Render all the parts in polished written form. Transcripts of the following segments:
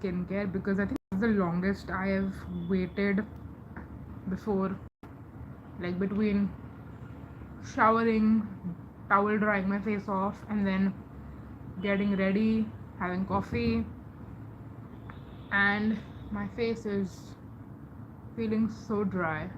skincare because I think it's the longest I have waited before, like between showering, towel drying my face off, and then getting ready, having coffee, and my face is feeling so dry.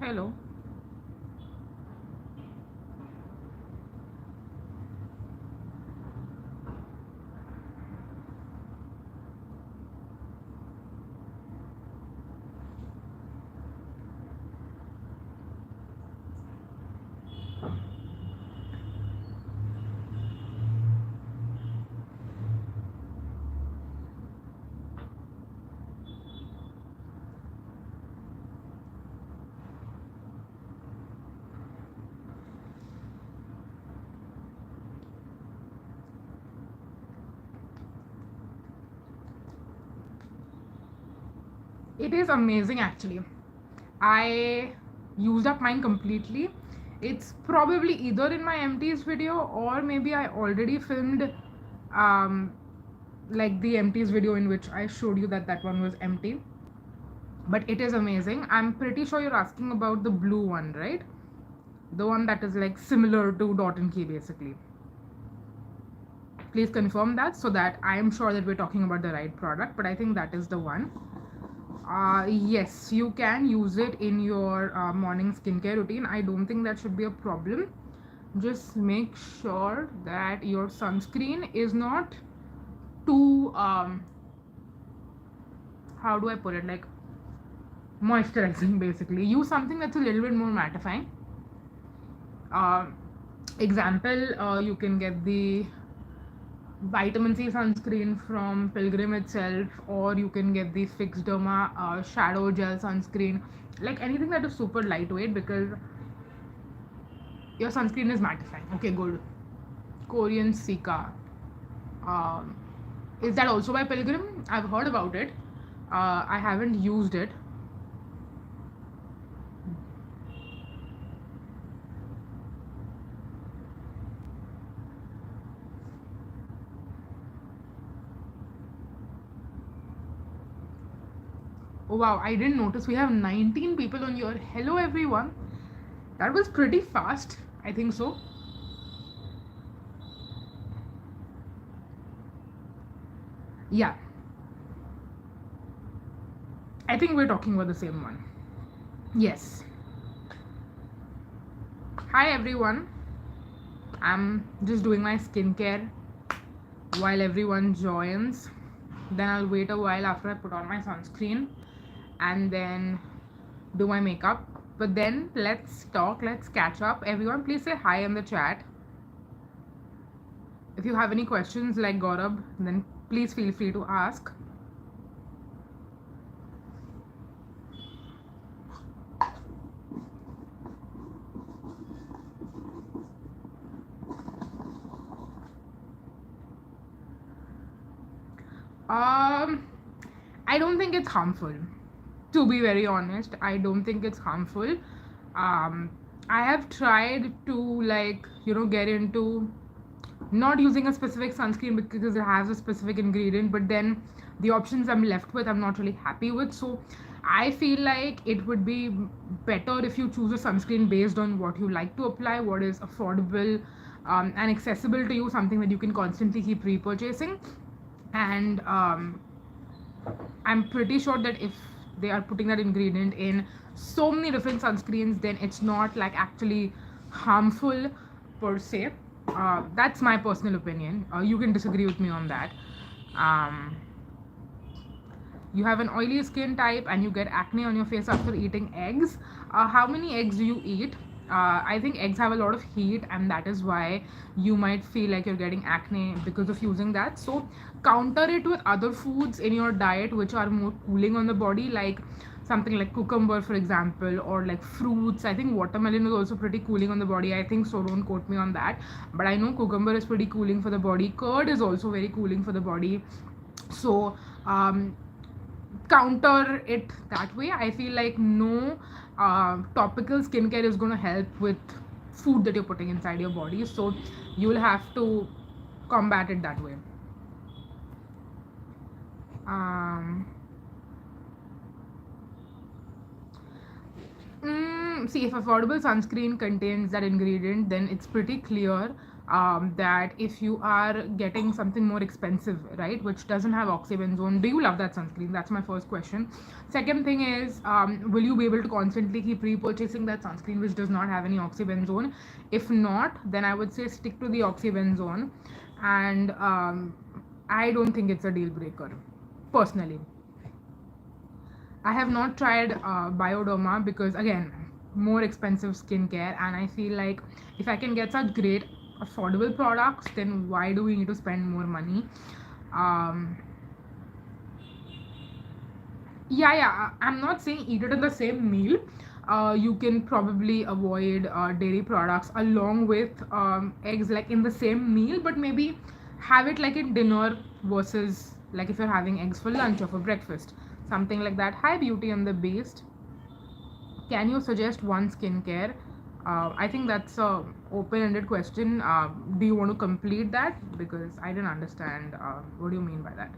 Hello. It is amazing actually. I used up mine completely. It's probably either in my empties video or maybe I already filmed um, like the empties video in which I showed you that that one was empty. But it is amazing. I'm pretty sure you're asking about the blue one, right? The one that is like similar to Dot and Key basically. Please confirm that so that I am sure that we're talking about the right product, but I think that is the one. Yes, you can use it in your morning skincare routine. I don't think that should be a problem. Just make sure that your sunscreen is not too how do I put it, like moisturizing basically. Use something that's a little bit more mattifying. uh, Example, you can get the vitamin C sunscreen from Pilgrim itself, or you can get the Fix Derma shadow gel sunscreen, like anything that is super lightweight because your sunscreen is mattifying. Okay, good. Korean Sika. Um, is that also by Pilgrim? I've heard about it. I haven't used it. Oh wow, I didn't notice we have 19 people on here. Hello everyone. That was pretty fast. I think so. Yeah, I think we're talking about the same one. Yes. Hi everyone. I'm just doing my skincare while everyone joins. Then I'll wait a while after I put on my sunscreen and then do my makeup. But then let's talk, let's catch up. Everyone, please say hi in the chat. If you have any questions like Gaurav, then please feel free to ask. I don't think it's harmful. To be very honest, I don't think it's harmful. I have tried to get into not using a specific sunscreen because it has a specific ingredient, but then the options I'm left with I'm not really happy with. So I feel like it would be better if you choose a sunscreen based on what you like to apply, what is affordable and accessible to you, something that you can constantly keep repurchasing. And I'm pretty sure that if they are putting that ingredient in so many different sunscreens, then it's not like actually harmful per se. That's my personal opinion. You can disagree with me on that. Um, you have an oily skin type and you get acne on your face after eating eggs. How many eggs do you eat? I think eggs have a lot of heat, and that is why you might feel like you're getting acne because of using that. So, counter it with other foods in your diet which are more cooling on the body, like something like cucumber, for example, or like fruits. I think watermelon is also pretty cooling on the body. I think so. Don't quote me on that, but I know cucumber is pretty cooling for the body. Curd is also very cooling for the body. So counter it that way. I feel like no topical skincare is going to help with food that you're putting inside your body. So you will have to combat it that way. Um, See, if affordable sunscreen contains that ingredient, then it's pretty clear that if you are getting something more expensive, right, which doesn't have oxybenzone, do you love that sunscreen? That's my first question. Second thing is, will you be able to constantly keep repurchasing that sunscreen which does not have any oxybenzone? If not, then I would say stick to the oxybenzone, and I don't think it's a deal breaker, personally. I have not tried Bioderma because, again, more expensive skincare, and I feel like if I can get such great affordable products, then why do we need to spend more money? Um, yeah, I'm not saying eat it in the same meal. You can probably avoid dairy products along with eggs, like in the same meal, but maybe have it like in dinner versus like if you're having eggs for lunch or for breakfast, something like that. Hi, Beauty and the Beast. Can you suggest one skincare? I think that's a open-ended question. Do you want to complete that? Because I didn't understand. What do you mean by that?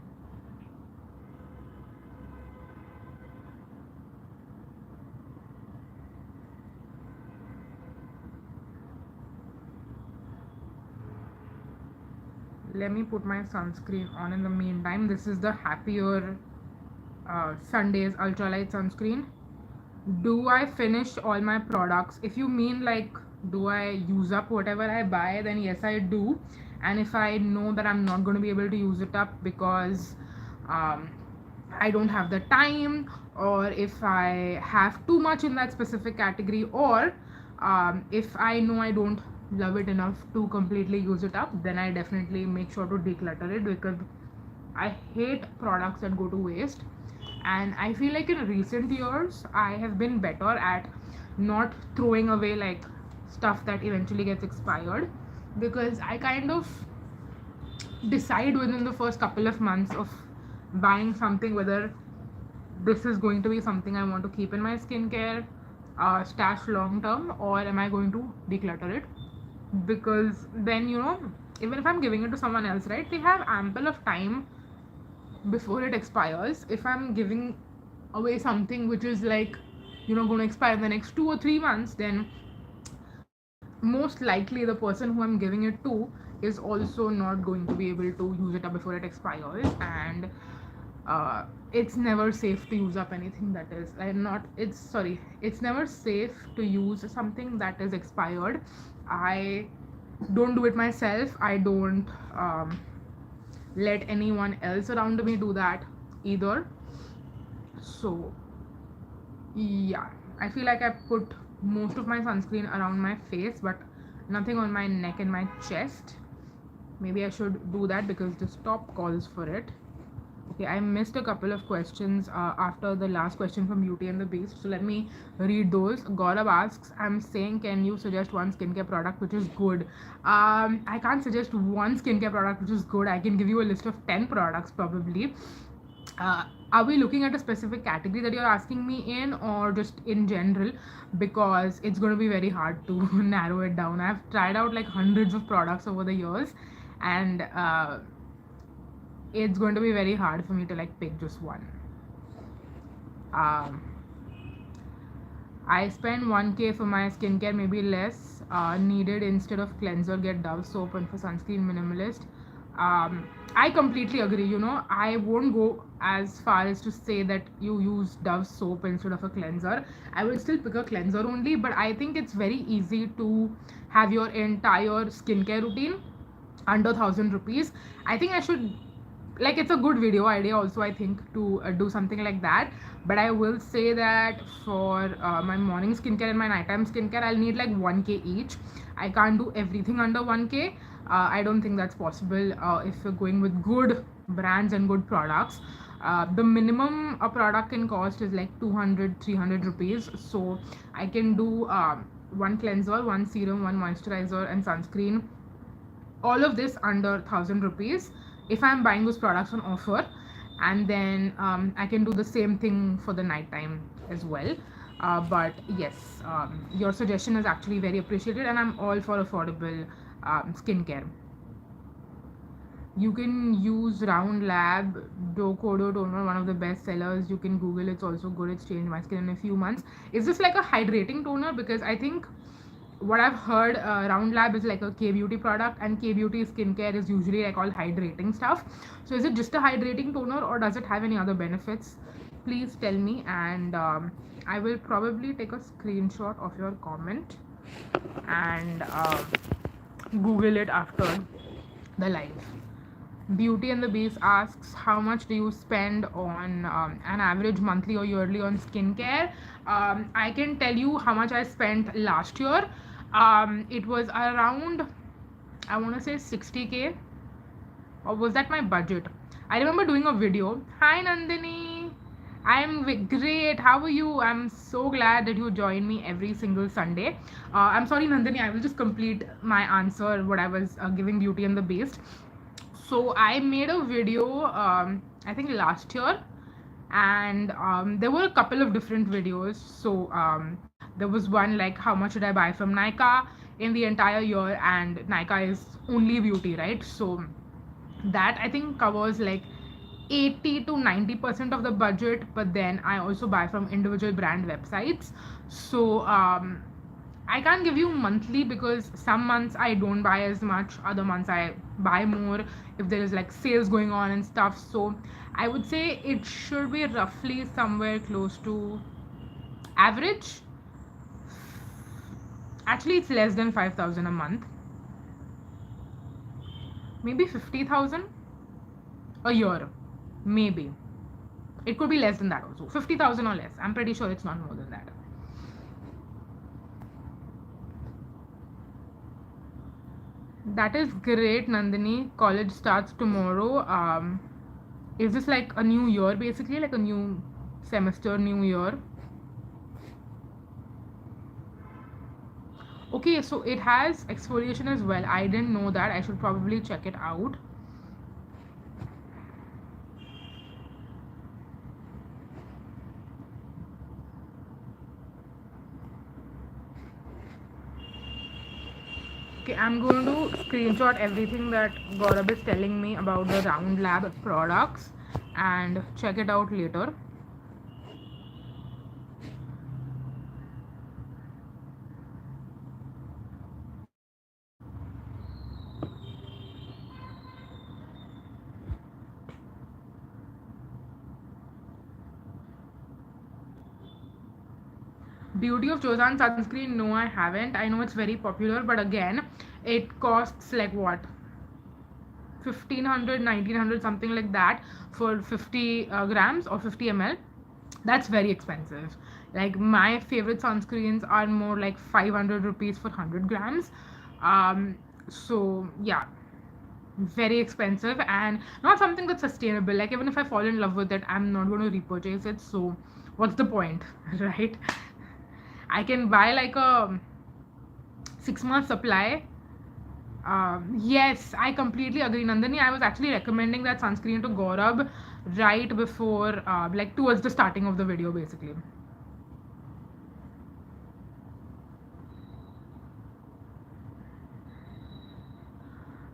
Let me put my sunscreen on in the meantime. This is the Happier Sundays ultralight sunscreen. Do I finish all my products? If you mean like, do I use up whatever I buy, then yes, I do. And if I know that I'm not going to be able to use it up because um, I don't have the time, or if I have too much in that specific category, or if I know I don't love it enough to completely use it up, then I definitely make sure to declutter it, because I hate products that go to waste. And I feel like in recent years I have been better at not throwing away like stuff that eventually gets expired, because I kind of decide within the first couple of months of buying something whether this is going to be something I want to keep in my skincare stash long term, or am I going to declutter it. Because then, even if I'm giving it to someone else, right, they have ample of time before it expires. If I'm giving away something which is like, going to expire in the next 2 or 3 months, then most likely the person who I'm giving it to is also not going to be able to use it up before it expires. And it's never safe to use up anything that is not it's sorry it's never safe to use something that is expired. I don't do it myself. I don't let anyone else around me do that either. So yeah, I feel like I put most of my sunscreen around my face, but nothing on my neck and my chest. Maybe I should do that because the stop calls for it. Okay, I missed a couple of questions after the last question from Beauty and the Beast. So let me read those. Gaurav asks, I'm saying, can you suggest one skincare product which is good? I can't suggest one skincare product which is good. I can give you a list of 10 products probably. Are we looking at a specific category that you're asking me in, or just in general? Because it's going to be very hard to narrow it down. I've tried out like hundreds of products over the years, and it's going to be very hard for me to like pick just one. um, I spend 1K for my skincare, maybe less needed. Instead of cleanser, get Dove soap, and for sunscreen, minimalist. I completely agree. I won't go as far as to say that you use Dove soap instead of a cleanser. I will still pick a cleanser only, but I think it's very easy to have your entire skincare routine under 1,000 rupees. I think I should, like, it's a good video idea also, I think, to do something like that. But I will say that for my morning skincare and my nighttime skincare, I'll need like 1K each. I can't do everything under 1K. I don't think that's possible if you're going with good brands and good products. The minimum a product can cost is like 200-300 rupees. So I can do one cleanser, one serum, one moisturizer, and sunscreen, all of this under 1,000 rupees if I'm buying those products on offer. And then I can do the same thing for the nighttime as well. But yes, your suggestion is actually very appreciated, and I'm all for affordable skincare. You can use Round Lab Dokodo toner, one of the best sellers. You can Google, it's also good. It's changed my skin in a few months. Is this like a hydrating toner? Because I think what I've heard, Round Lab is like a K beauty product, and K beauty skincare is usually like all hydrating stuff. So is it just a hydrating toner, or does it have any other benefits? Please tell me, and I will probably take a screenshot of your comment and Google it after the live. Beauty and the Beast asks, how much do you spend on an average monthly or yearly on skincare? I can tell you how much I spent last year. It was around, I want to say 60K, or was that my budget? I remember doing a video. Hi Nandini, I'm great. How are you? I'm so glad that you join me every single Sunday. I'm sorry, Nandini, I will just complete my answer what I was giving Beauty and the Beast. So I made a video, I think last year, and there were a couple of different videos. So there was one like how much should I buy from Nykaa in the entire year, and Nykaa is only beauty, right? So that I think covers like 80 to 90% of the budget. But then I also buy from individual brand websites. So I can't give you monthly because some months I don't buy as much, other months I buy more if there is like sales going on and stuff. So I would say it should be roughly somewhere close to average. Actually, it's less than 5,000 a month. Maybe 50,000 a year. Maybe. It could be less than that also. 50,000 or less. I'm pretty sure it's not more than that. That is great, Nandini. College starts tomorrow. Is this like a new year basically? Like a new semester, new year? Okay, so it has exfoliation as well. I didn't know that. I should probably check it out. Okay, I'm going to screenshot everything that Gaurav is telling me about the Round Lab products and check it out later. Beauty of Joseon sunscreen, no, I haven't. I know it's very popular, but again, it costs like what, 1,500, 1,900, something like that for 50 grams or 50 ml. That's very expensive. Like my favorite sunscreens are more like 500 rupees for 100 grams. So yeah, very expensive and not something that's sustainable. Like even if I fall in love with it, I'm not going to repurchase it. So what's the point, right? I can buy like a 6 month supply. Yes, I completely agree, Nandini. I was actually recommending that sunscreen to Gaurav right before, like towards the starting of the video, basically.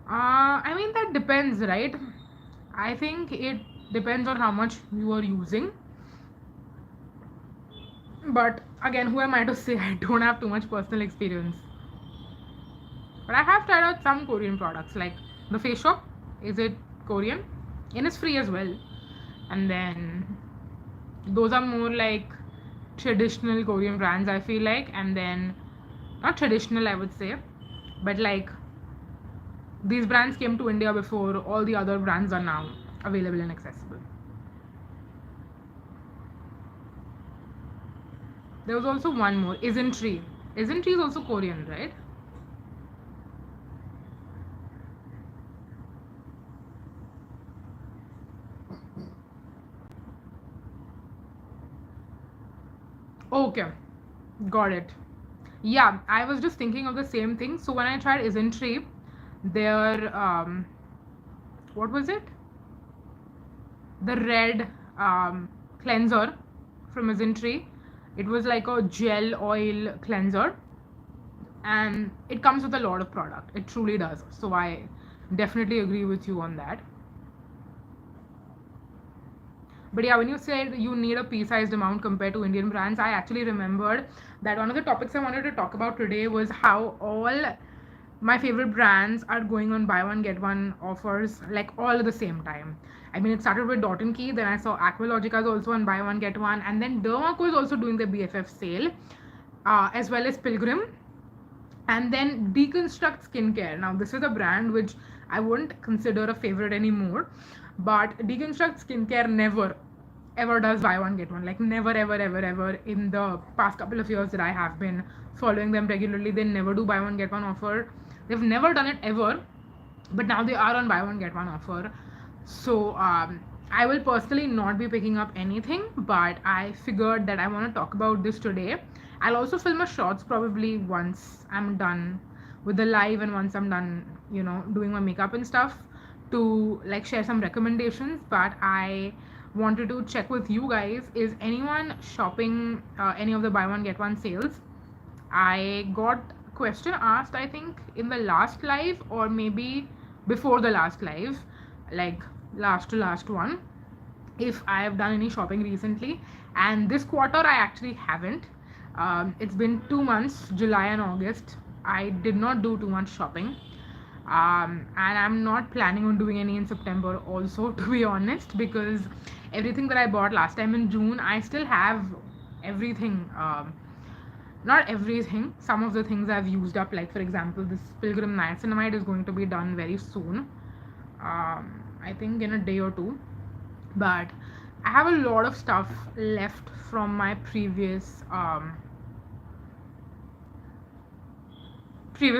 I mean, that depends, right? I think it depends on how much you are using. But again, who am I to say? I don't have too much personal experience. But I have tried out some Korean products like the Face Shop. Is it Korean? And it's free as well. And then those are more like traditional Korean brands, I feel like. And then not traditional, I would say, but like these brands came to India before all the other brands are now available and accessible. There was also one more, Isn't Isn't is also Korean, right? Okay, got it. Yeah, I was just thinking of the same thing. So when I tried Isntree, their what was it? The red cleanser from Isntree. It was like a gel oil cleanser, and it comes with a lot of product. It truly does. So I definitely agree with you on that. But yeah, when you said you need a pea-sized amount compared to Indian brands, I actually remembered that one of the topics I wanted to talk about today was how all my favorite brands are going on buy one get one offers like all at the same time. I mean, it started with Dot and Key, then I saw Aqualogica is also on buy one get one, and then Dermaco is also doing the BFF sale, as well as Pilgrim, and then Deconstruct Skincare. Now, this is a brand which I wouldn't consider a favorite anymore, but Deconstruct Skincare never ever does buy one get one. Like, never ever ever ever in the past couple of years that I have been following them regularly, they never do buy one get one offer. They've never done it ever, but now they are on buy one get one offer. So I will personally not be picking up anything, but I figured that I want to talk about this today. I'll also film a shorts probably once I'm done with the live and once I'm done, doing my makeup and stuff, to like share some recommendations. But I wanted to check with you guys, is anyone shopping any of the buy one get one sales? I got question asked, I think in the last live or maybe before the last live, like last to last one, if I have done any shopping recently. And this quarter I actually haven't. It's been 2 months, July and August. I did not do too much shopping. And I'm not planning on doing any in September also, to be honest, because everything that I bought last time in June, I still have everything. Not everything, some of the things I've used up. Like, for example, this Pilgrim Niacinamide is going to be done very soon, I think in a day or two. But I have a lot of stuff left from my previous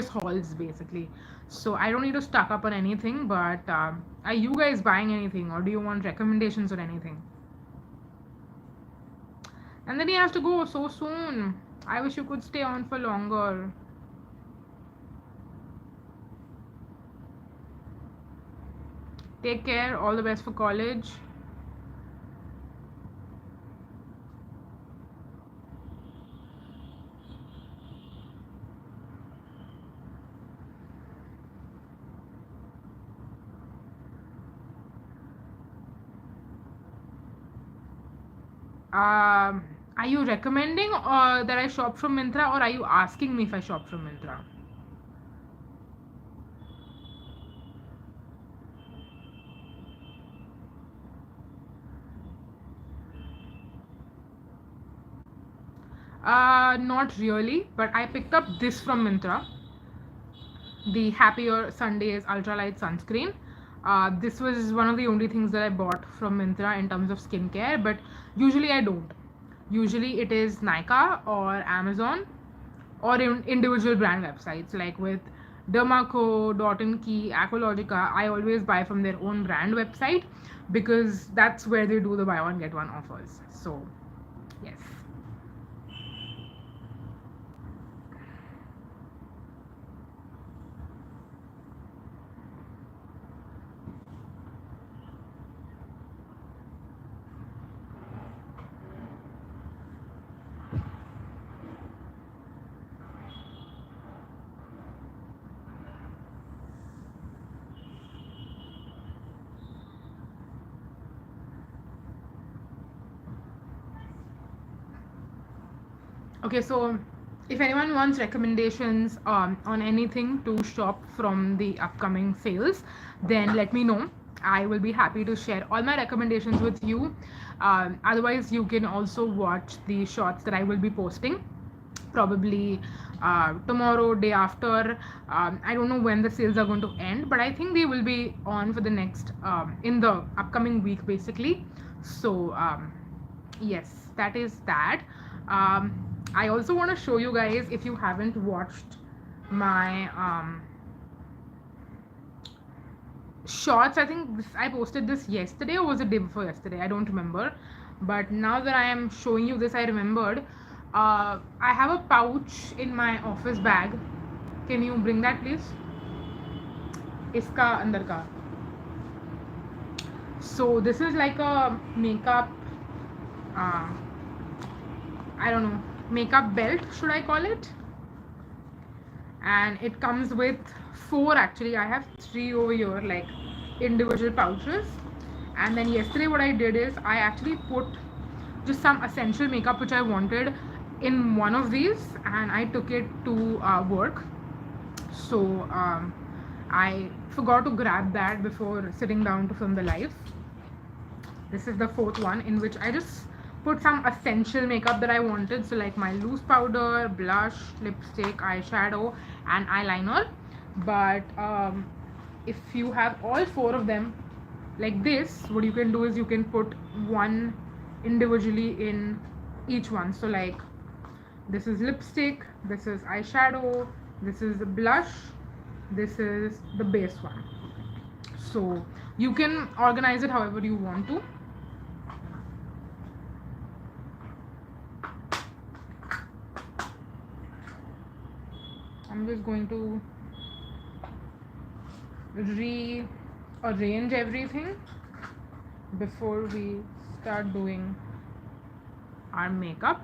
hauls basically, so I don't need to stock up on anything. But are you guys buying anything, or do you want recommendations or anything? And then he has to go so soon. I wish you could stay on for longer. Take care, all the best for college. Are you recommending that I shop from Myntra, or are you asking me if I shop from Myntra? Not really, but I picked up this from Myntra, the Happier Sundays Ultralight Sunscreen. This was one of the only things that I bought from Myntra in terms of skincare, but usually I don't. Usually it is Nykaa or Amazon or individual brand websites, like with Dermaco, Dot and Key, Aqualogica. I always buy from their own brand website because that's where they do the buy one get one offers. So yes. Okay, so if anyone wants recommendations on anything to shop from the upcoming sales, then let me know. I will be happy to share all my recommendations with you. Otherwise, you can also watch the shorts that I will be posting probably tomorrow, day after. I don't know when the sales are going to end, but I think they will be on for the next in the upcoming week basically. So yes, that is that. I also want to show you guys, if you haven't watched my shorts, I think I posted this yesterday, or was it day before yesterday, I don't remember. But now that I am showing you this, I remembered I have a pouch in my office bag. Can you bring that please? Iska andar ka. So this is like a makeup, uh, I don't know, makeup belt should I call it? And it comes with 4, actually I have 3 over here, like individual pouches. And then yesterday what I did is I actually put just some essential makeup which I wanted in one of these, and I took it to work. So I forgot to grab that before sitting down to film the live. This is the 4th one, in which I just put some essential makeup that I wanted, so like my loose powder, blush, lipstick, eyeshadow and eyeliner. But if you have all 4 of them like this, what you can do is you can put one individually in each one. So like this is lipstick, this is eyeshadow, this is the blush, this is the base one. So you can organize it however you want to. I'm just going to rearrange everything before we start doing our makeup.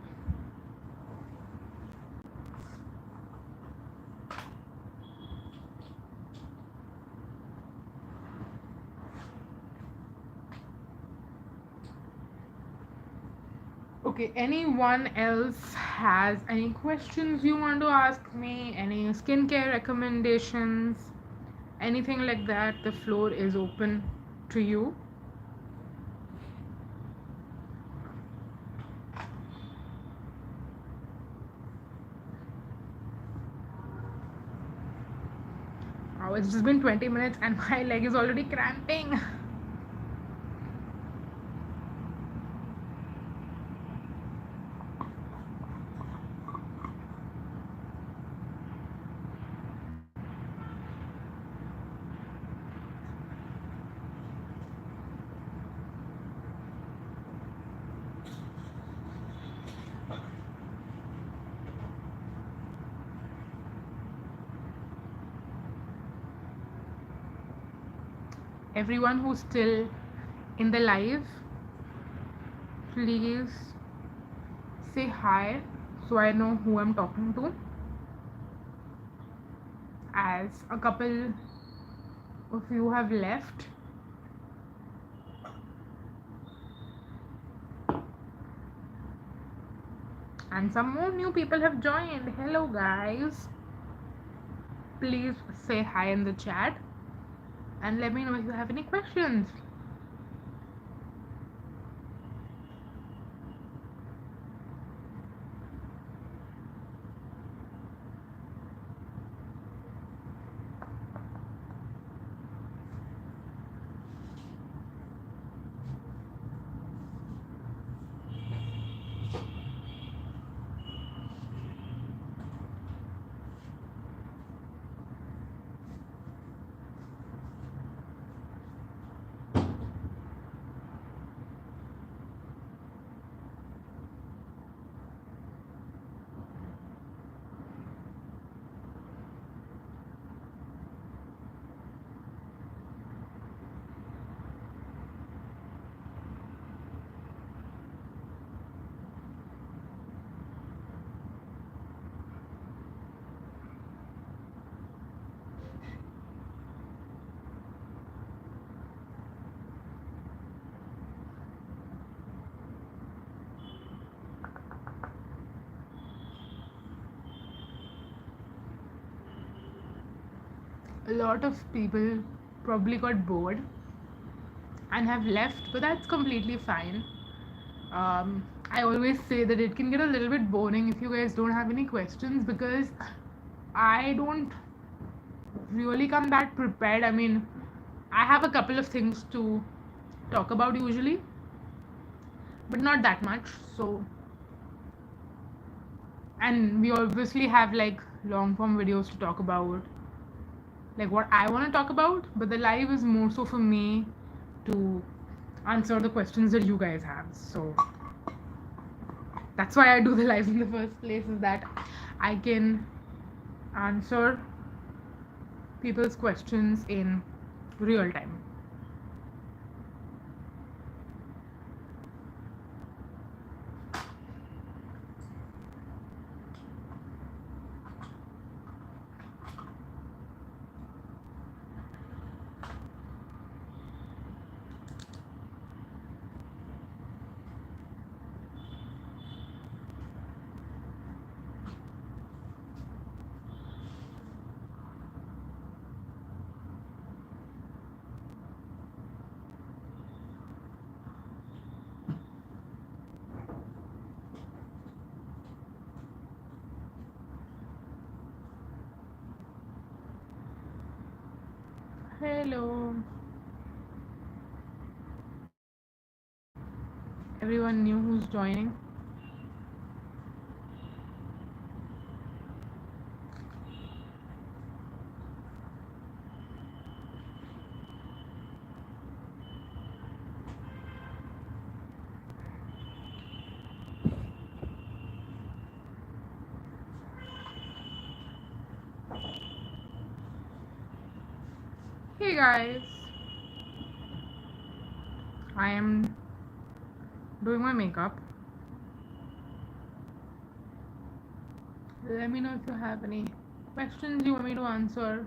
Okay, anyone else has any questions you want to ask me? Any skincare recommendations? Anything like that? The floor is open to you. Oh, it's just been 20 minutes and my leg is already cramping. Everyone who's still in the live, please say hi so I know who I'm talking to, as a couple of you have left. And some more new people have joined. Hello guys. Please say hi in the chat and let me know if you have any questions. A lot of people probably got bored and have left, but that's completely fine. I always say that it can get a little bit boring if you guys don't have any questions, because I don't really come that prepared. I mean, I have a couple of things to talk about usually, but not that much. So, and we obviously have like long form videos to talk about, like what I want to talk about, but the live is more so for me to answer the questions that you guys have. So That's why I do the lives in the first place, is that I can answer people's questions in real time. Hello. Everyone new who's joining. Hey guys, I am doing my makeup. Let me know if you have any questions you want me to answer.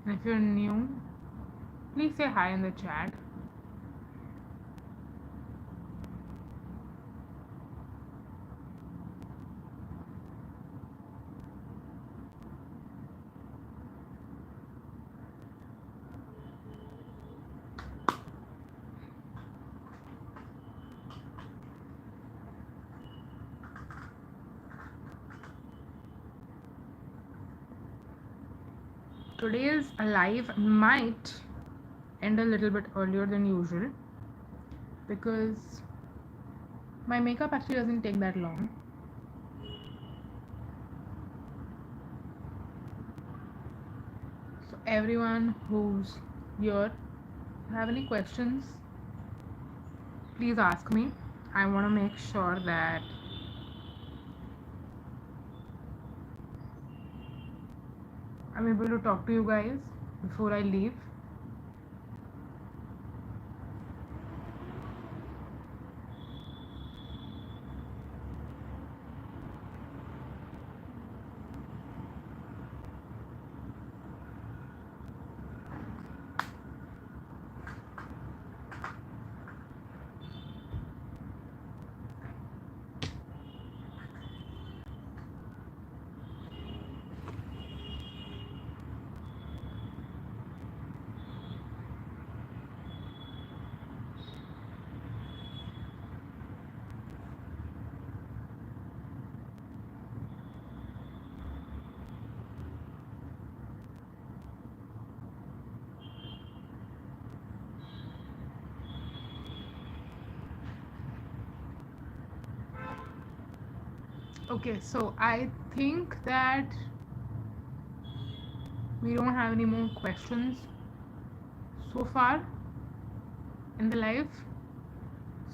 And if you're new, please say hi in the chat. Today's live might end a little bit earlier than usual because my makeup actually doesn't take that long. So everyone who's here, if you have any questions, please ask me. I want to make sure that I'm able to talk to you guys before I leave. Okay, so I think that we don't have any more questions so far in the live.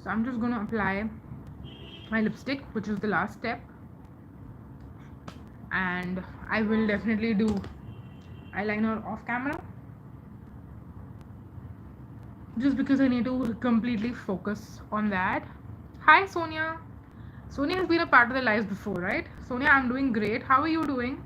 So I'm just going to apply my lipstick, which is the last step. And I will definitely do eyeliner off camera just because I need to completely focus on that. Hi Sonia. Sonia has been a part of the lives before, right? Sonia, I'm doing great. How are you doing?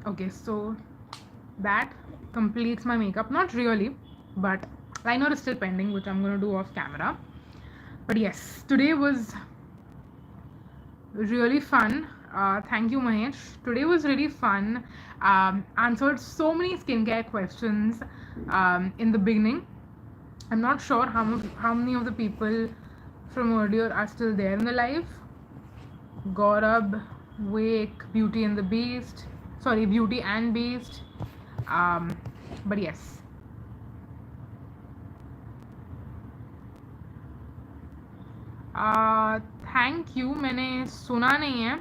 Okay, so that completes my makeup. Not really, but liner is still pending, which I'm gonna do off camera. But yes, today was really fun. Thank you, Mahesh. Today was really fun. Answered so many skincare questions in the beginning. I'm not sure how many of the people from earlier are still there in the live. Gaurav, Wake, Beauty and the Beast. Sorry, Beauty and Beast. But yes. Thank you. मैंने सुना नहीं है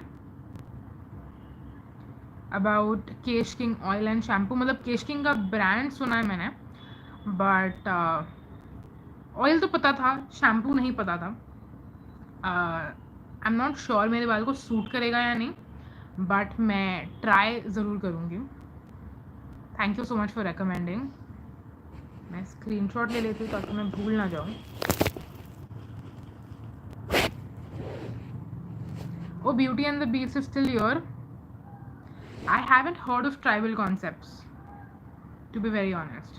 about Kesh King oil and shampoo. मतलब Kesh king का brand सुना है मैंने, but oil तो पता था, शैम्पू नहीं पता था. आई एम नॉट श्योर मेरे बाल को सूट करेगा या नहीं, बट मैं ट्राई ज़रूर करूँगी. Thank you so much for recommending. मैं स्क्रीनशॉट ले लेती हूँ ताकि मैं भूल ना जाऊँ. Oh, Beauty and the Beast is still here. I haven't heard of tribal concepts, to be very honest.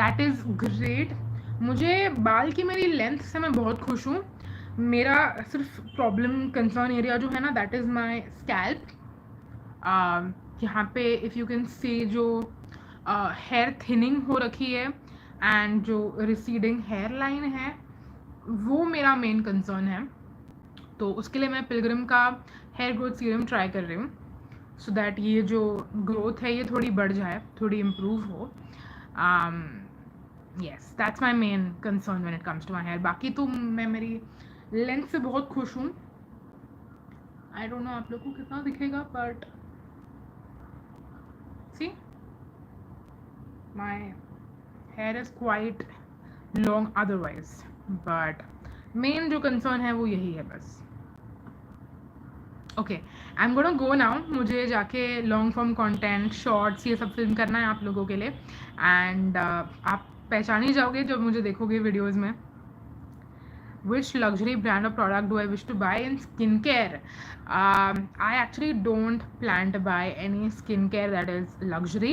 That is great. मुझे बाल की मेरी लेंथ से मैं बहुत खुश हूँ. मेरा सिर्फ प्रॉब्लम कंसर्न एरिया जो है ना, दैट इज़ माई स्कैल्प. यहाँ पे इफ़ यू कैन सी जो हेयर थिनिंग हो रखी है एंड जो रिसीडिंग हेयर लाइन है, वो मेरा मेन कंसर्न है. तो उसके लिए मैं पिलग्रिम का हेयर ग्रोथ सीरम ट्राई कर रही हूँ, सो दैट ये जो ग्रोथ है ये थोड़ी बढ़ जाए, थोड़ी इम्प्रूव हो. Yes, that's my main concern when it comes to my hair. बाकी तो मैं मेरी लेंथ से बहुत खुश हूँ. आई डोंट नो आप लोग को कितना दिखेगा, but see my hair is quite long otherwise, but main जो कंसर्न है वो यही है बस. Okay, I am gonna go now. मुझे जाके लॉन्ग फॉर्म कंटेंट, शॉर्ट्स, ये सब फिल्म करना है आप लोगों के लिए. एंड आप पहचान ही जाओगे जब मुझे देखोगे वीडियोज़ में. Which luxury brand or product do I wish to buy in skincare? I actually don't plan to buy any skincare that is luxury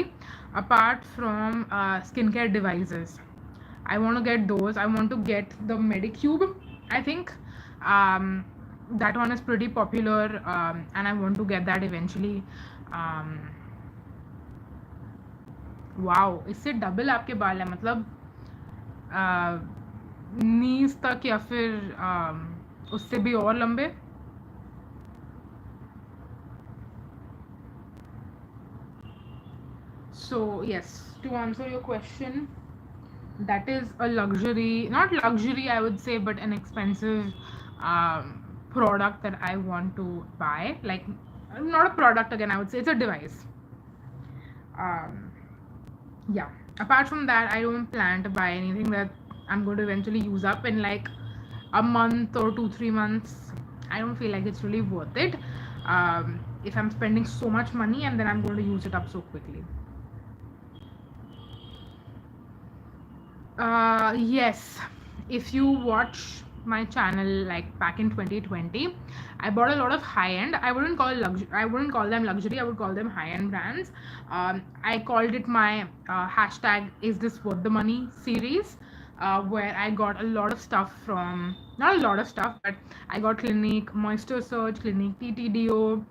apart from skincare devices. I want to get those. I want to get the Medicube. I think that one is pretty popular, and I want to get that eventually. Wow, इससे double आपके बाल है, मतलब नीज तक या फिर उससे भी और लंबे. So yes, to answer your question, that is a luxury, not luxury I would say, but an expensive product that I want to buy. Like, not a product again, I would say it's a device. Yeah, apart from that I don't plan to buy anything that I'm going to eventually use up in like a month or 2-3 months. I don't feel like it's really worth it if I'm spending so much money and then I'm going to use it up so quickly. Yes, if you watch my channel like back in 2020, I bought a lot of high-end, I wouldn't call them luxury, I would call them high-end brands. I called it my hashtag is this worth the money series, where I got a lot of stuff from, not a lot of stuff, but I got Clinique Moisture Surge, Clinique TTDO,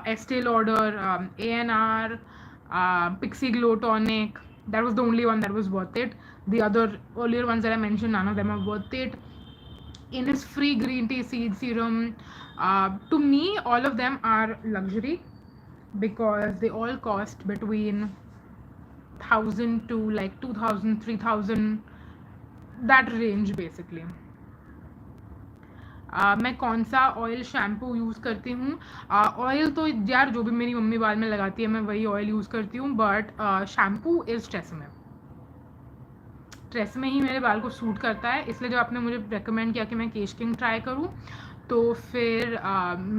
Estee Lauder, ANR, Pixie Glow Tonic. That was the only one that was worth it. The other earlier ones that I mentioned, none of them are worth it. Innisfree green tea seed serum, to me all of them are luxury because they all cost between 1,000 to like 2,000, 3,000, that range basically. मैं कौन सा oil shampoo use करती हूँ? Oil तो यार जो भी मेरी मम्मी बाल में लगाती है मैं वही ऑयल यूज़ करती हूँ, बट शैम्पू इज़ ट्रेसमे ही मेरे बाल को सूट करता है. इसलिए जब आपने मुझे रेकमेंड किया कि मैं केश किंग ट्राई करूँ, तो फिर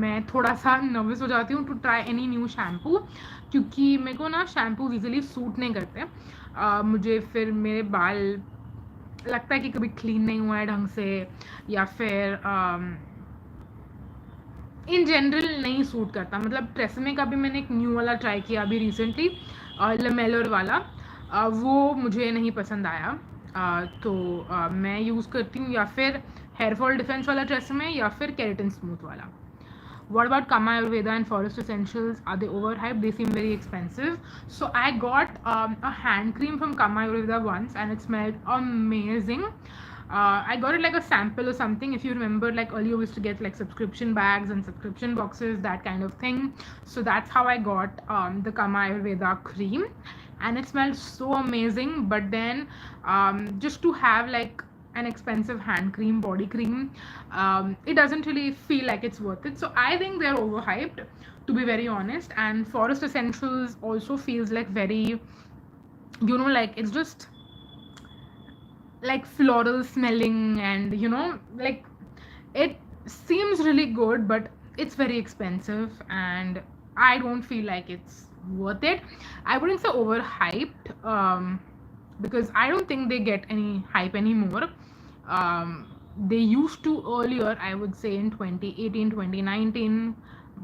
मैं थोड़ा सा नर्वस हो जाती हूँ to try any new shampoo, क्योंकि मेरे को ना शैम्पूज इजीली सूट नहीं करते। मुझे फिर मेरे बाल लगता है कि कभी क्लीन नहीं हुआ है ढंग से, या फिर इन जनरल नहीं सूट करता। मतलब ट्रेसमे का भी मैंने एक न्यू वाला ट्राई किया अभी रिसेंटली, लमेलर वाला, वो मुझे नहीं पसंद आया। तो मैं यूज़ करती हूँ या फिर हेयर फॉल डिफेंस वाला ट्रेसमे या फिर केराटिन स्मूथ वाला। What about Kama Ayurveda and Forest Essentials? Are they overhyped? They seem very expensive. So I got a hand cream from Kama Ayurveda once, and it smelled amazing. I got it like a sample or something. If you remember, like earlier we used to get like subscription bags and subscription boxes, that kind of thing. So that's how I got the Kama Ayurveda cream, and it smelled so amazing. But then just to have like an expensive hand cream, body cream, it doesn't really feel like it's worth it. So I think they're overhyped, to be very honest. And Forest Essentials also feels like very, like it's just like floral smelling, and like it seems really good, but it's very expensive, and I don't feel like it's worth it. I wouldn't say overhyped, because I don't think they get any hype anymore. They used to earlier, I would say in 2018, 2019,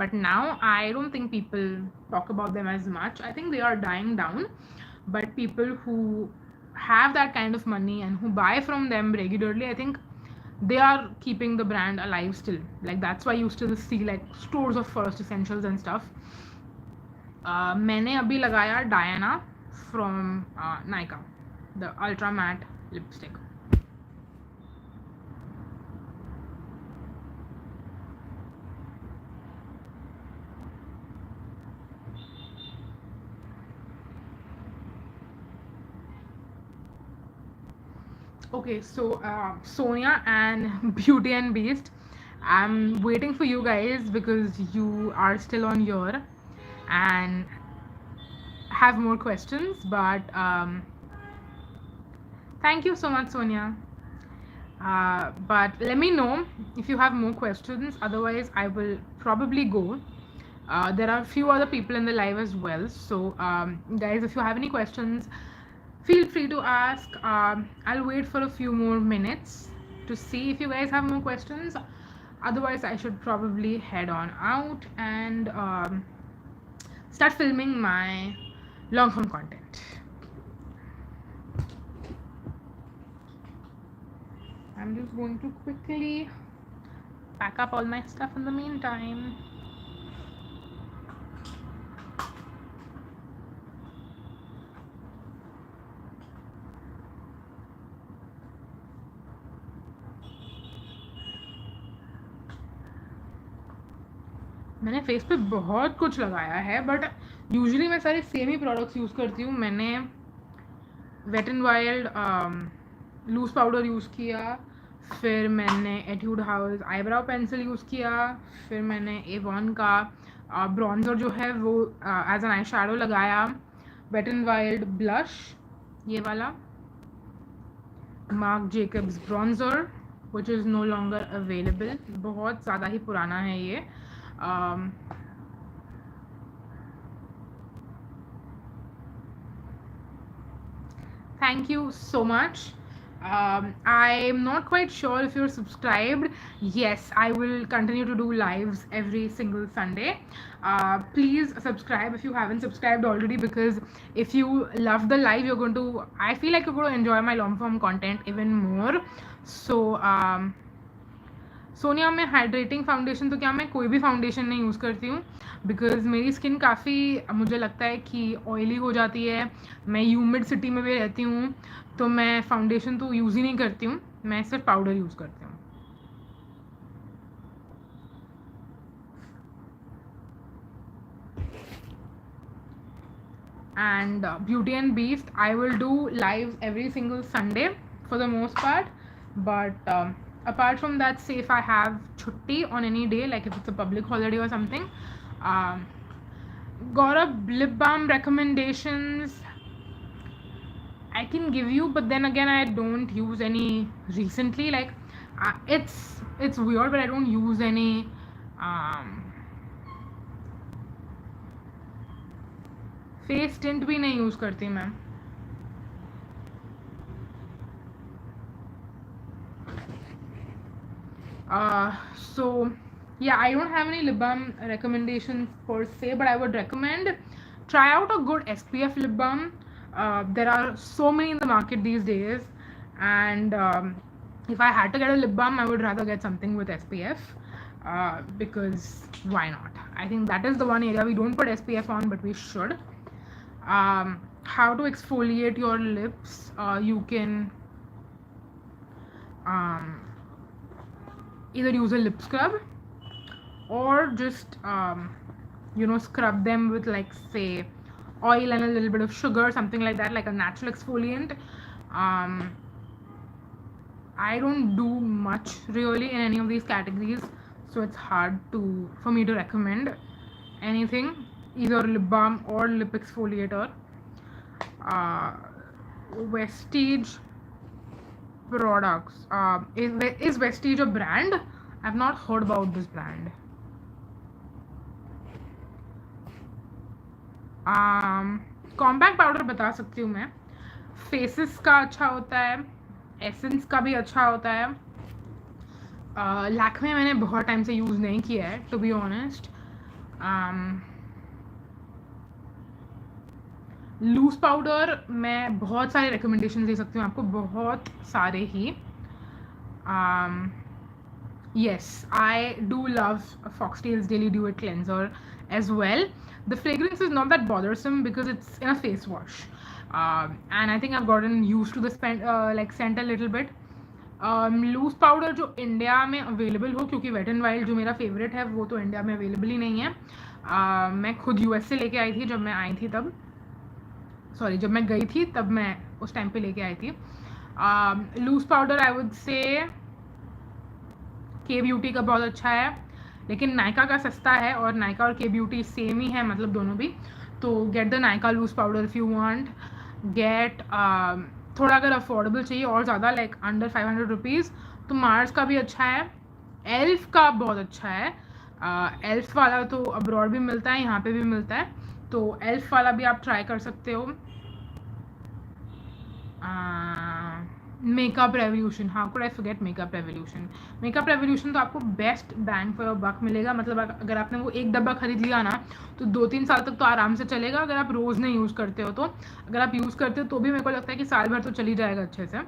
but now I don't think people talk about them as much. I think they are dying down, but people who have that kind of money and who buy from them regularly, I think they are keeping the brand alive still. Like that's why you still see like stores of Forest Essentials and stuff. मैंने अभी लगाया Diana from Nykaa, the ultra matte lipstick. Okay, so Sonia and Beauty and Beast, I'm waiting for you guys because you are still on here and have more questions. But thank you so much, Sonia. But let me know if you have more questions. Otherwise, I will probably go. There are a few other people in the live as well. So, guys, if you have any questions, feel free to ask. I'll wait for a few more minutes to see if you guys have more questions. Otherwise, I should probably head on out and start filming my long form content. I'm just going to quickly pack up all my stuff in the meantime. मैंने face पे बहुत कुछ लगाया है, but usually मैं सारे same ही products use करती हूँ. मैंने Wet and Wild loose powder use किया, फिर मैंने Etude House eyebrow pencil use किया, फिर मैंने एवॉन का ब्रॉन्जर जो है वो एज एन आई शैडो लगाया, वेट एंड वाइल्ड ब्लश ये वाला, Marc Jacobs bronzer which is no longer available, बहुत ज़्यादा ही पुराना है ये. Thank you so much. I'm not quite sure if you're subscribed. Yes, I will continue to do lives every single Sunday. Please subscribe if you haven't subscribed already, because if you love the live, I feel like you're going to enjoy my long form content even more. So Sonia, मैं hydrating foundation तो क्या मैं कोई भी foundation नहीं use करती हूँ, because मेरी स्किन काफ़ी मुझे लगता है कि ऑयली हो जाती है. मैं ह्यूमिड सिटी में भी रहती हूँ, तो मैं फाउंडेशन तो यूज़ ही नहीं करती हूँ, मैं सिर्फ पाउडर यूज़ करती हूँ. And Beauty and Beast, I will do lives every single Sunday for the most part, but apart from that, say if I have chutti on any day, like if it's a public holiday or something, Gaurav, lip balm recommendations I can give you, but then again I don't use any recently. Like It's weird, but I don't use any face tint भी नहीं use करती मैं. So yeah, I don't have any lip balm recommendations per se, but I would recommend try out a good SPF lip balm. There are so many in the market these days, and if I had to get a lip balm, I would rather get something with SPF, because why not? I think that is the one area we don't put SPF on, but we should. How to exfoliate your lips? You can either use a lip scrub or just scrub them with, like, say, oil and a little bit of sugar, something like that, like a natural exfoliant. I don't do much really in any of these categories, so it's hard for me to recommend anything, either lip balm or lip exfoliator. Vestige products. Is Vestige a brand? I've not heard about this brand. Compact powder बता सकती हूँ मैं. Faces का अच्छा होता है, essence का भी अच्छा होता है. लैक्मे मैंने बहुत टाइम से यूज़ नहीं किया है, to be honest. Loose powder मैं बहुत सारे रिकमेंडेशन दे सकती हूँ आपको, बहुत सारे ही. Yes, I do love Foxtail's Daily Dew Cleanser as well. The fragrance is not that bothersome because it's in a face wash, and I think I've gotten used to the scent a little bit. Loose powder जो India में available हो, क्योंकि wait and wild जो मेरा favourite है वो तो India में अवेलेबल ही नहीं है. मैं खुद यूएस से लेके आई थी जब मैं आई थी तब, सॉरी जब मैं गई थी तब मैं उस टाइम पे लेके आई थी. Loose powder I would say के ब्यूटी का बहुत अच्छा है, लेकिन नायका का सस्ता है, और नायका और के ब्यूटी सेम ही है, मतलब दोनों भी. तो get the Nykaa loose powder if you want. Get थोड़ा अगर अफोर्डेबल चाहिए और ज़्यादा, लाइक अंडर 500 रुपीज़, तो मार्स का भी अच्छा है. एल्फ का बहुत अच्छा है. एल्फ वाला तो अब्रॉड भी मिलता है, यहाँ पे भी मिलता है, तो एल्फ वाला भी आप ट्राई कर सकते हो. Makeup Revolution, how could I forget Makeup Revolution. Makeup Revolution तो आपको best bang for your buck मिलेगा. मतलब अगर आपने वो एक डब्बा खरीद लिया ना, तो 2-3 साल तक तो आराम से चलेगा, अगर आप रोज़ नहीं यूज़ करते हो तो. अगर आप यूज़ करते हो तो भी मेरे को लगता है कि साल भर तो चली जाएगा अच्छे से.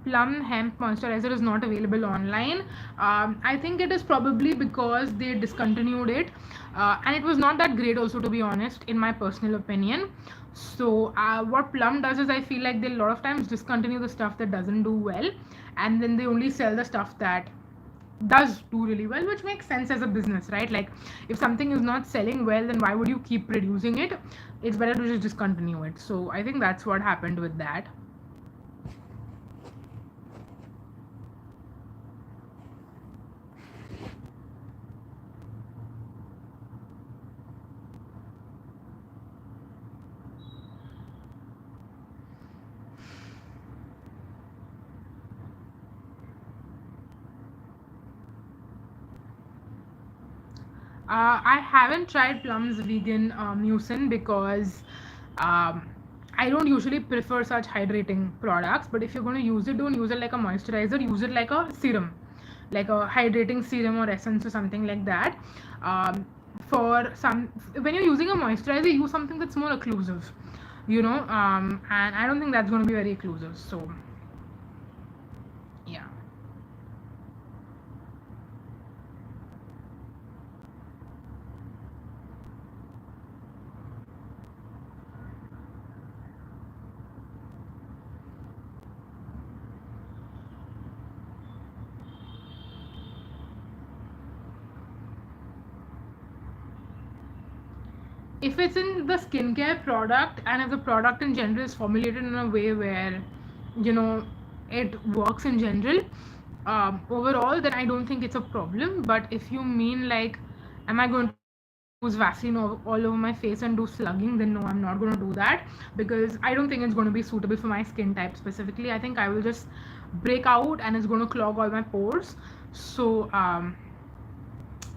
Plum hemp moisturizer is not available online. I think it is probably because they discontinued it, and it was not that great also, to be honest, in my personal opinion. So what Plum does is, I feel like they a lot of times discontinue the stuff that doesn't do well, and then they only sell the stuff that does do really well, which makes sense as a business, right? Like, if something is not selling well, then why would you keep producing it? It's better to just discontinue it. So I think that's what happened with that. I haven't tried Plum's vegan mucin because I don't usually prefer such hydrating products. But if you're going to use it, don't use it like a moisturizer. Use it like a serum, like a hydrating serum or essence or something like that. When you're using a moisturizer, use something that's more occlusive, and I don't think that's going to be very occlusive. So yeah. If it's in the skincare product, and if the product in general is formulated in a way where it works in general, overall, then I don't think it's a problem. But if you mean, like, am I going to use Vaseline all over my face and do slugging, then no, I'm not going to do that, because I don't think it's going to be suitable for my skin type specifically. I think I will just break out and it's going to clog all my pores. So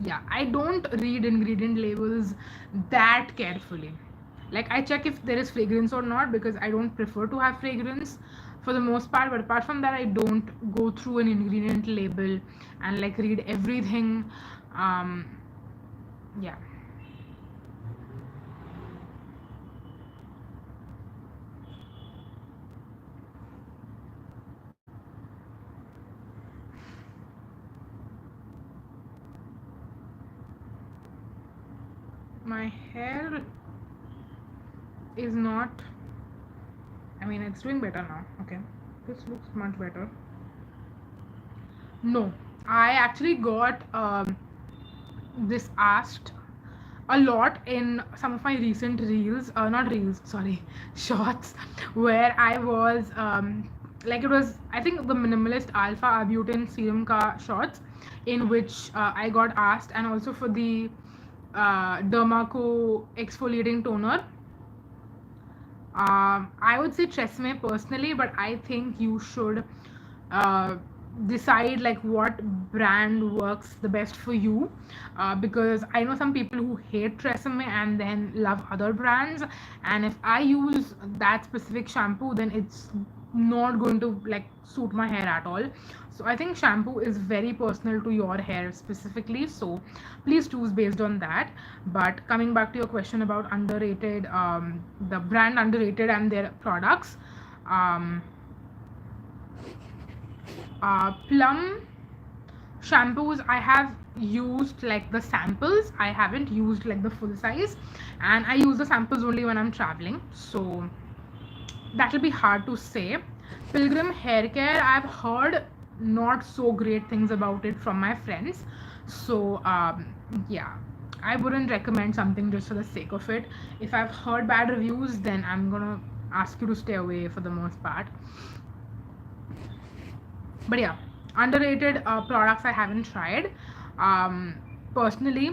yeah, I don't read ingredient labels that carefully. Like, I check if there is fragrance or not, because I don't prefer to have fragrance for the most part. But apart from that, I don't go through an ingredient label and like read everything. um yeah. My hair is not, I mean, it's doing better now. Okay, this looks much better. No, I actually got this asked a lot in some of my recent reels, not reels, sorry, shorts, where I was like, it was, I think, the Minimalist Alpha Arbutin Serum Ka shorts, in which I got asked, and also for the Dermaco exfoliating toner. I would say Tresemme personally, but I think you should uh, decide like what brand works the best for you, because I know some people who hate Tresemme and then love other brands, and if I use that specific shampoo, then it's not going to like suit my hair at all. So I think shampoo is very personal to your hair specifically, so please choose based on that. But coming back to your question about underrated, the brand underrated and their products, um, Plum shampoos I have used like the samples, I haven't used like the full size, and I use the samples only when I'm traveling, so that will be hard to say. Pilgrim hair care, I've heard not so great things about it from my friends, so yeah, I wouldn't recommend something just for the sake of it. If I've heard bad reviews, then I'm gonna ask you to stay away for the most part. But yeah, underrated products I haven't tried personally,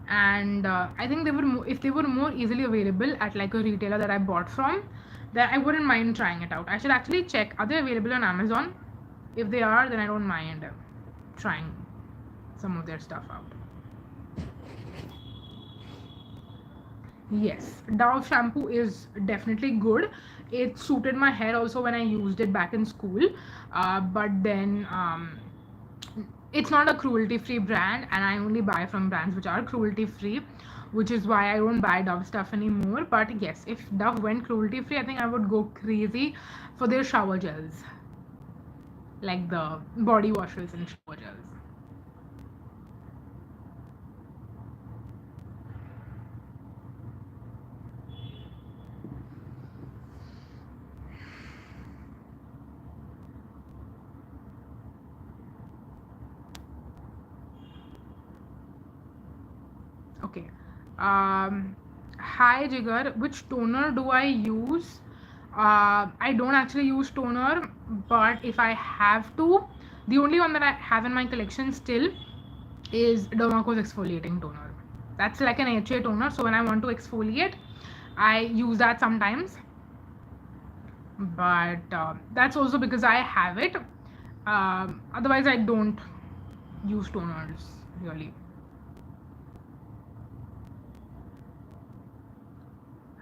and I think they would if they were more easily available at like a retailer that I bought from, then I wouldn't mind trying it out. I should actually check, are they available on Amazon? If they are, then I don't mind trying some of their stuff out. Yes, Dove shampoo is definitely good. It suited my hair also when I used it back in school. But then it's not a cruelty free brand, and I only buy from brands which are cruelty free, which is why I don't buy Dove stuff anymore. But yes, if Dove went cruelty free, I think I would go crazy for their shower gels, like the body washes and shower gels. Okay. Um, Hi Jigar, which toner do I use? I don't actually use toner, but if I have to, the only one that I have in my collection still is Dermaco's exfoliating toner. That's like an HA toner, so when I want to exfoliate, I use that sometimes. But that's also because I have it. Otherwise, I don't use toners really.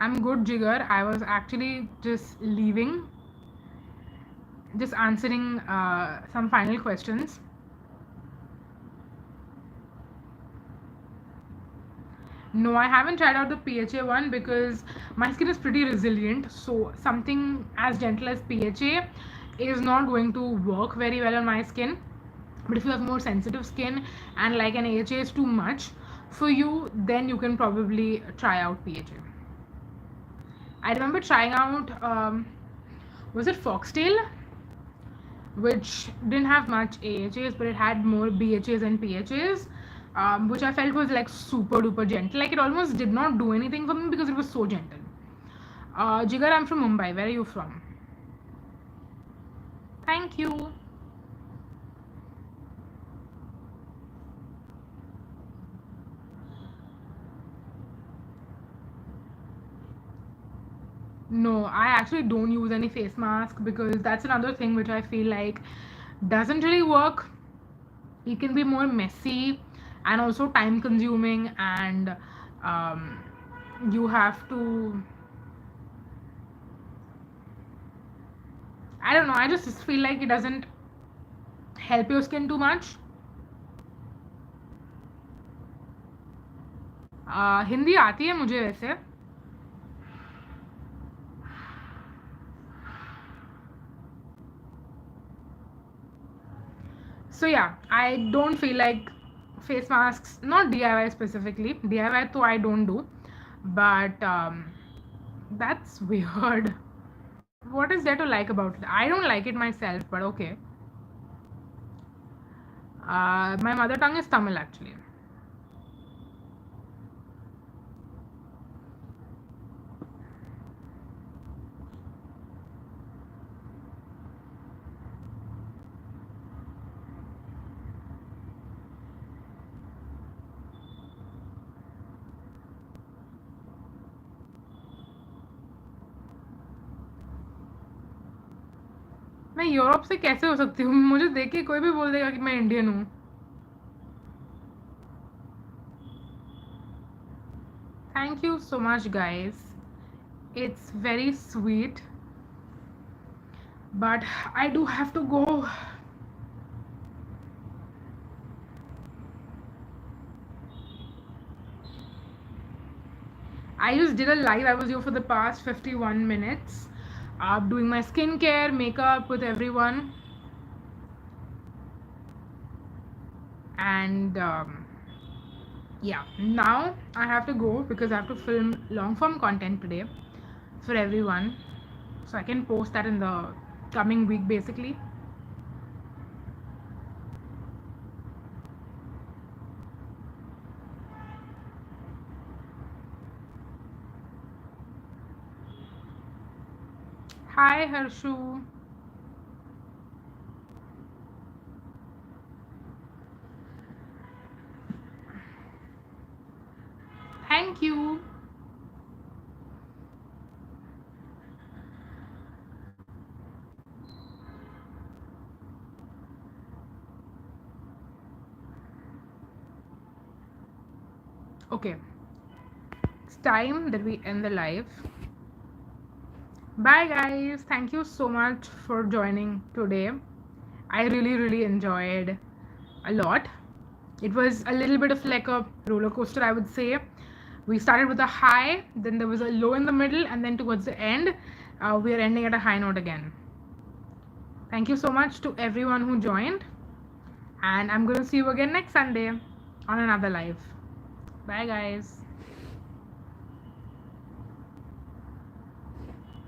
I'm good, Jigar. I was actually just leaving, just answering some final questions. No, I haven't tried out the PHA one because my skin is pretty resilient. So something as gentle as PHA is not going to work very well on my skin. But if you have more sensitive skin and like an AHA is too much for you, then you can probably try out PHA. I remember trying out, was it Foxtail? Which didn't have much AHAs, but it had more BHAs and PHAs, which I felt was like super duper gentle. Like, it almost did not do anything for me because it was so gentle. Jigar, I'm from Mumbai. Where are you from? Thank you. No, I actually don't use any face mask because that's another thing which I feel like doesn't really work. It can be more messy and also time consuming, and um, you have to, I don't know, I just feel like it doesn't help your skin too much. Hindi आती है मुझे वैसे. So yeah, I don't feel like face masks, not DIY specifically. DIY though I don't do, but that's weird. What is there to like about it? I don't like it myself, but okay. My mother tongue is Tamil actually. मैं Europe से कैसे हो सकती हूँ? मुझे देख के कोई भी बोल देगा कि मैं इंडियन हूँ. Thank you so much, guys. It's very sweet, but I do have to go. I just did a live. I was here for the past 51 minutes, doing my skincare, makeup with everyone, and yeah, now I have to go because I have to film long form content today for everyone, so I can post that in the coming week basically. Hi Harshu. Thank you. Okay, it's time that we end the live. Bye guys, thank you so much for joining today. I really enjoyed a lot. It was a little bit of like a roller coaster, I would say. We started with a high, then there was a low in the middle, and then towards the end we are ending at a high note again. Thank you so much to everyone who joined, and I'm going to see you again next Sunday on another live. Bye guys.